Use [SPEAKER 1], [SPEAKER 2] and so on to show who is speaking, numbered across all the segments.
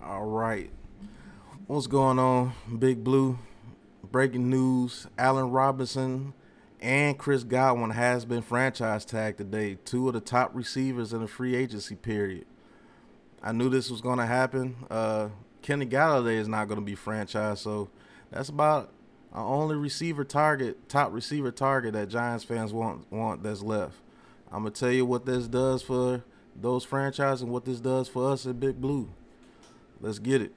[SPEAKER 1] All right. What's going on, Big Blue? Breaking news, Allen Robinson and Chris Godwin has been franchise tagged today, two of the top receivers in the free agency period. I knew this was going to happen. Kenny Galladay is not going to be franchised, so that's about our only top receiver target that Giants fans want that's left. I'm going to tell you what this does for those franchises and what this does for us at Big Blue. Let's get it.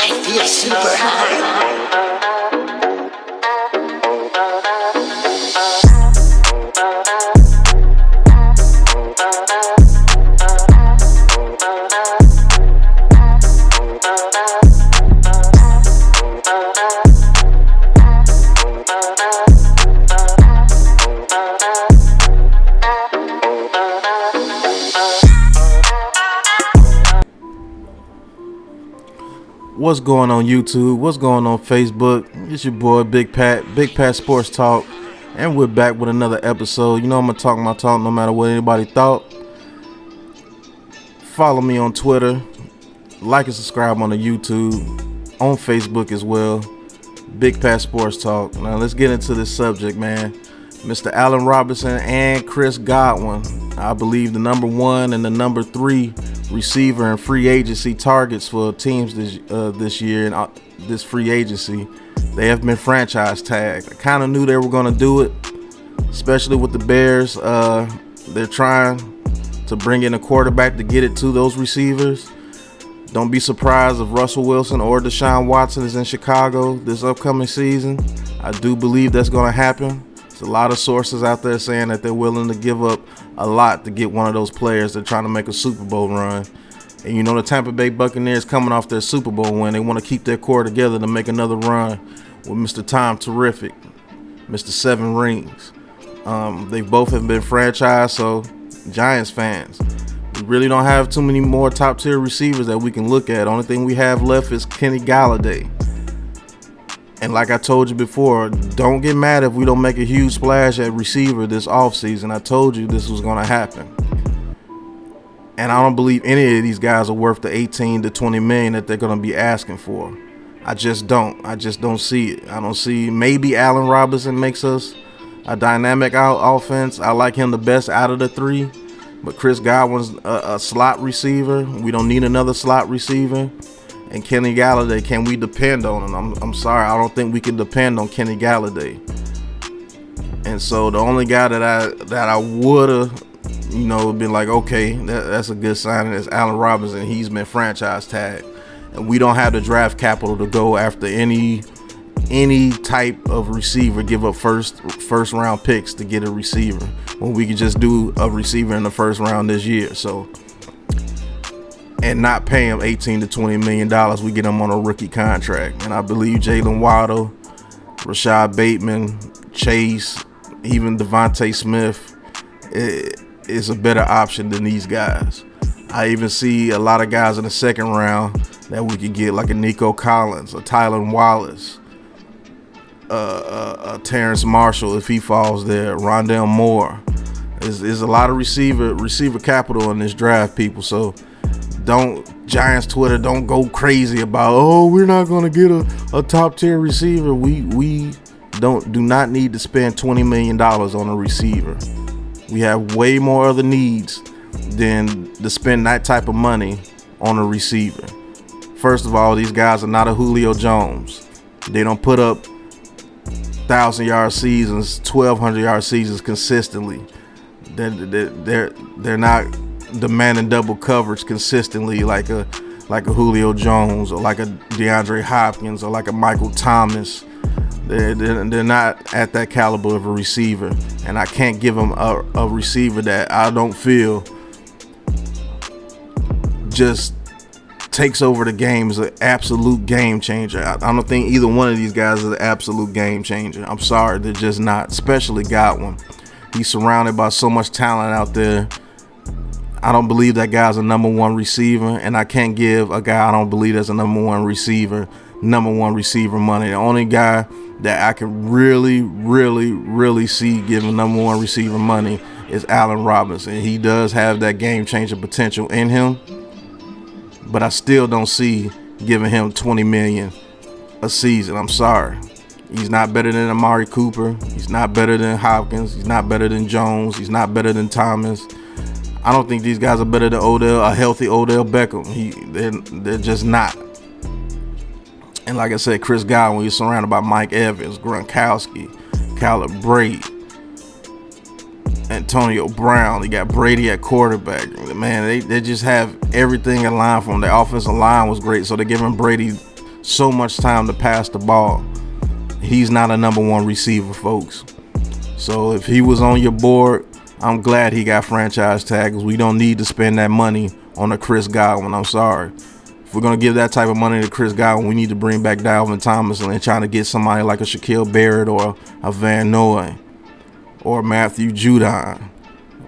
[SPEAKER 2] I feel super high.
[SPEAKER 1] What's going on YouTube? What's going on Facebook? It's your boy Big Pat Sports Talk, and we're back with another episode. You know I'm gonna talk my talk no matter what anybody thought. Follow me on Twitter, like and subscribe on the YouTube, on Facebook as well. Big Pat Sports Talk. Now let's get into this subject, man. Mr. Allen Robinson and Chris Godwin, I believe the number 1 and the number 3 receiver and free agency targets for teams this year and this free agency. They have been franchise tagged. I kind of knew they were going to do it, especially with the Bears. They're trying to bring in a quarterback to get it to those receivers. Don't be surprised if Russell Wilson or Deshaun Watson is in Chicago this upcoming season. I do believe that's going to happen. There's a lot of sources out there saying that they're willing to give up a lot to get one of those players. They're trying to make a Super Bowl run. And you know the Tampa Bay Buccaneers coming off their Super Bowl win. They want to keep their core together to make another run with Mr. Tom Terrific, Mr. 7 Rings. They both have been franchised, so Giants fans, we really don't have too many more top-tier receivers that we can look at. Only thing we have left is Kenny Galladay. And like I told you before, don't get mad if we don't make a huge splash at receiver this offseason. I told you this was going to happen. And I don't believe any of these guys are worth the 18 to 20 million that they're going to be asking for. I just don't see it. I don't see. Maybe Allen Robinson makes us a dynamic offense. I like him the best out of the 3. But Chris Godwin's a slot receiver. We don't need another slot receiver. And Kenny Galladay, can we depend on him? I'm sorry, I don't think we can depend on Kenny Galladay. And so the only guy that I would have, been like, okay, that's a good sign, is Allen Robinson. He's been franchise tagged, and we don't have the draft capital to go after any type of receiver, give up first round picks to get a receiver when we could just do a receiver in the first round this year. So. And not pay him $18 to $20 million. We get him on a rookie contract. And I believe Jalen Waddle, Rashad Bateman, Chase, even Devontae Smith is a better option than these guys. I even see a lot of guys in the second round that we could get, like a Nico Collins, a Tylan Wallace, a Terrence Marshall if he falls there, Rondale Moore. There's a lot of receiver capital in this draft, people. So Giants Twitter, don't go crazy about, oh, we're not going to get a top tier receiver. We do not need to spend $20 million on a receiver. We have way more other needs than to spend that type of money on a receiver. First of all, these guys are not a Julio Jones. They don't put up 1,000-yard seasons, 1,200-yard seasons consistently. They're not demanding double coverage consistently like a Julio Jones or like a DeAndre Hopkins or like a Michael Thomas. They're not at that caliber of a receiver, and I can't give them a receiver that I don't feel just takes over the game as an absolute game changer. I don't think either one of these guys is an absolute game changer. I'm sorry, they're just not, especially Godwin. He's surrounded by so much talent out there. I don't believe that guy's a number 1 receiver, and I can't give a guy I don't believe that's a number 1 receiver money. The only guy that I can really see giving number 1 receiver money is Allen Robinson. He does have that game-changing potential in him, but I still don't see giving him $20 million a season. I'm sorry. He's not better than Amari Cooper. He's not better than Hopkins. He's not better than Jones. He's not better than Thomas. I don't think these guys are better than a healthy Odell Beckham. They're just not. And like I said, Chris Godwin, he's surrounded by Mike Evans, Gronkowski, Caleb Brady, Antonio Brown. They got Brady at quarterback. Man, they just have everything in line for them. Their offensive line was great, so they're giving Brady so much time to pass the ball. He's not a number one receiver, folks. So if he was on your board, I'm glad he got franchise tag, because we don't need to spend that money on a Chris Godwin. I'm sorry. If we're going to give that type of money to Chris Godwin, we need to bring back Dalvin Thomas and trying to get somebody like a Shaquille Barrett or a Van Noy or Matthew Judon.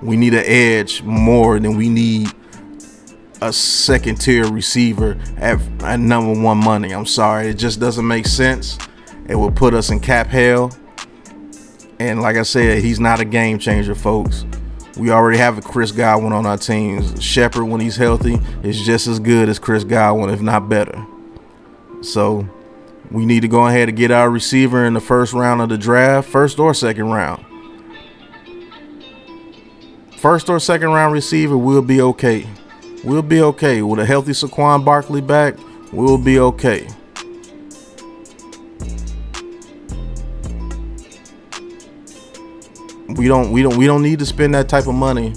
[SPEAKER 1] We need an edge more than we need a second-tier receiver at number one money. I'm sorry. It just doesn't make sense. It will put us in cap hell. And like I said, he's not a game changer, folks. We already have a Chris Godwin on our teams. Shepard, when he's healthy, is just as good as Chris Godwin, if not better. So we need to go ahead and get our receiver in the first round of the draft, first or second round. First or second round receiver, we'll be okay. We'll be okay. With a healthy Saquon Barkley back, we'll be okay. We don't need to spend that type of money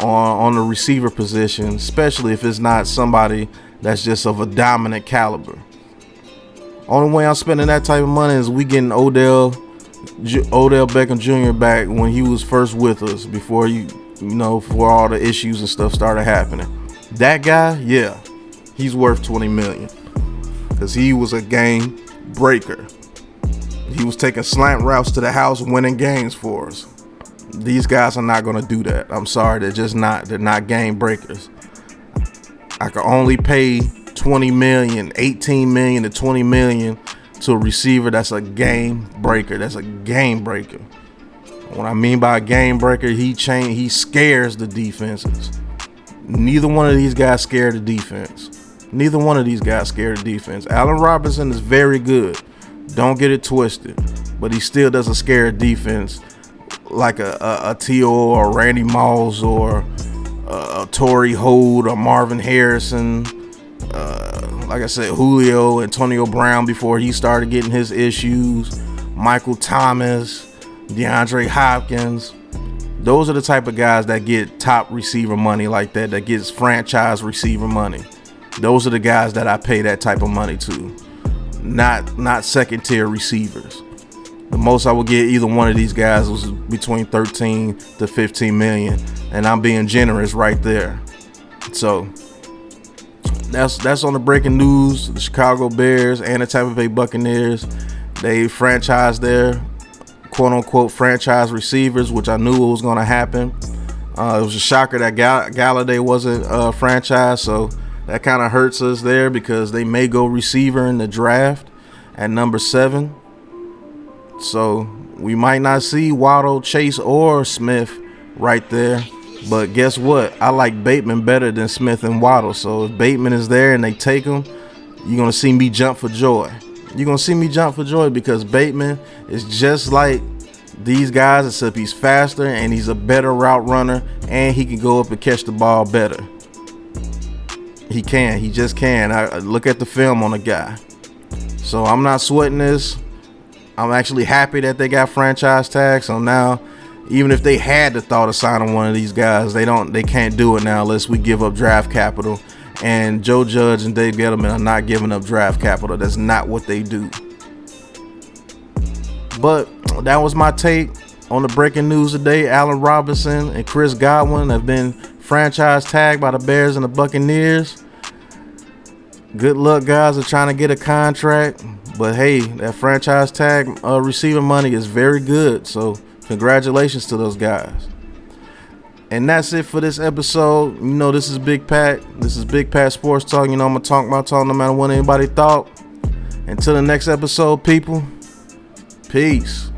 [SPEAKER 1] on the receiver position, especially if it's not somebody that's just of a dominant caliber. Only way I'm spending that type of money is we getting Odell Beckham Jr. back when he was first with us, before before all the issues and stuff started happening. That guy, yeah, he's worth $20 million, because he was a game breaker. He was taking slant routes to the house, winning games for us. These guys are not going to do that. I'm sorry, they're just not. They're not game breakers. I can only pay $20 million, $18 million to $20 million to a receiver that's a game breaker. That's a game breaker. What I mean by a game breaker, he scares the defenses. Neither one of these guys scare the defense. Neither one of these guys scare the defense. Allen Robinson is very good. Don't get it twisted. But he still doesn't scare a defense like a T.O. or Randy Moss or a Torrey Holt or Marvin Harrison. Like I said, Julio, Antonio Brown before he started getting his issues. Michael Thomas, DeAndre Hopkins. Those are the type of guys that get top receiver money like that gets franchise receiver money. Those are the guys that I pay that type of money to. Not second tier receivers. The most I would get either one of these guys was between 13 to 15 million, and I'm being generous right there. So that's on the breaking news. The Chicago Bears and the Tampa Bay Buccaneers, they franchised their quote-unquote franchise receivers, which I knew was going to happen. It was a shocker that Galladay wasn't franchised, so that kind of hurts us there, because they may go receiver in the draft at number 7. So we might not see Waddle, Chase, or Smith right there. But guess what? I like Bateman better than Smith and Waddle. So if Bateman is there and they take him, you're going to see me jump for joy. You're going to see me jump for joy, because Bateman is just like these guys, except he's faster and he's a better route runner, and he can go up and catch the ball better. He can. He just can. I look at the film on the guy. So I'm not sweating this. I'm actually happy that they got franchise tags. So now, even if they had the thought of signing one of these guys, they can't do it now unless we give up draft capital. And Joe Judge and Dave Gettleman are not giving up draft capital. That's not what they do. But that was my take on the breaking news today. Allen Robinson and Chris Godwin have been franchise tagged by the Bears and the Buccaneers. Good luck, guys, are trying to get a contract. But hey, that franchise tag receiver money is very good. So congratulations to those guys. And that's it for this episode. This is Big Pat. This is Big Pat Sports Talk. I'm going to talk my talk no matter what anybody thought. Until the next episode, people. Peace.